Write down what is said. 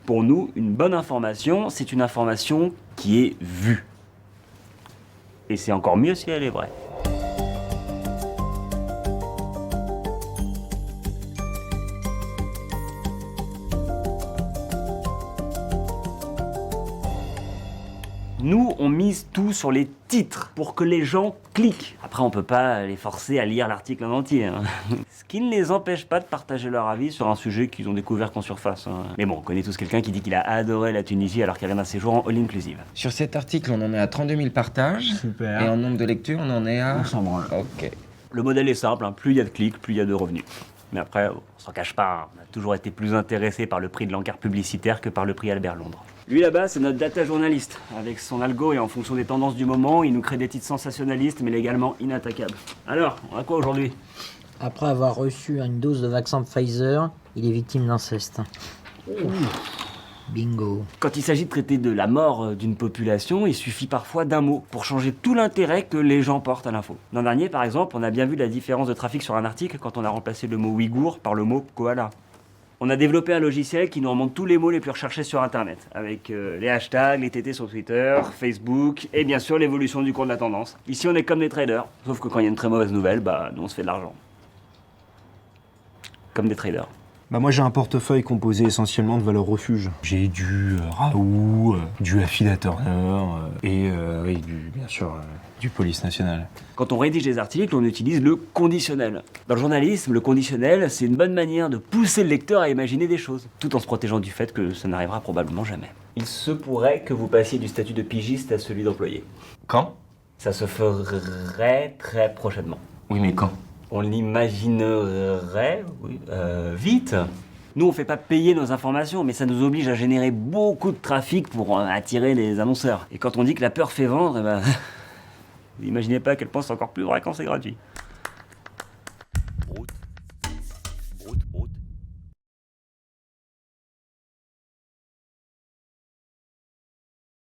Pour nous, une bonne information, c'est une information qui est vue. Et c'est encore mieux si elle est vraie. Nous, on mise tout sur les titres pour que les gens cliquent. Après, on peut pas les forcer à lire l'article en entier, hein. Ce qui ne les empêche pas de partager leur avis sur un sujet qu'ils ont découvert qu'en surface, hein. Mais bon, on connaît tous quelqu'un qui dit qu'il a adoré la Tunisie alors qu'il vient d'un séjour en all-inclusive. Sur cet article, on en est à 32 000 partages. Super. Et en nombre de lectures, on en est à... On s'en branle. Ok. Le modèle est simple, hein. Plus il y a de clics, plus il y a de revenus. Mais après, on s'en cache pas, hein. On a toujours été plus intéressé par le prix de l'encart publicitaire que par le prix Albert Londres. Lui là-bas, c'est notre data journaliste. Avec son algo et en fonction des tendances du moment, il nous crée des titres sensationnalistes mais légalement inattaquables. Alors, on a quoi aujourd'hui? Après avoir reçu une dose de vaccin Pfizer, il est victime d'inceste. Bingo. Quand il s'agit de traiter de la mort d'une population, il suffit parfois d'un mot pour changer tout l'intérêt que les gens portent à l'info. L'an dernier, par exemple, on a bien vu la différence de trafic sur un article quand on a remplacé le mot ouïghour par le mot koala. On a développé un logiciel qui nous remonte tous les mots les plus recherchés sur Internet, avec les hashtags, les TT sur Twitter, Facebook, et bien sûr l'évolution du cours de la tendance. Ici, on est comme des traders, sauf que quand il y a une très mauvaise nouvelle, bah nous on se fait de l'argent. Comme des traders. Bah moi j'ai un portefeuille composé essentiellement de valeurs refuge. J'ai du Raoult, du Affiliator et oui, bien sûr du Police National. Quand on rédige des articles, on utilise le conditionnel. Dans le journalisme, le conditionnel, c'est une bonne manière de pousser le lecteur à imaginer des choses, tout en se protégeant du fait que ça n'arrivera probablement jamais. Il se pourrait que vous passiez du statut de pigiste à celui d'employé. Quand? Ça se ferait très prochainement. Oui, mais quand? On l'imaginerait, oui, vite. Nous, on fait pas payer nos informations, mais ça nous oblige à générer beaucoup de trafic pour attirer les annonceurs. Et quand on dit que la peur fait vendre, eh ben, vous imaginez pas à quel point c'est encore plus vrai quand c'est gratuit.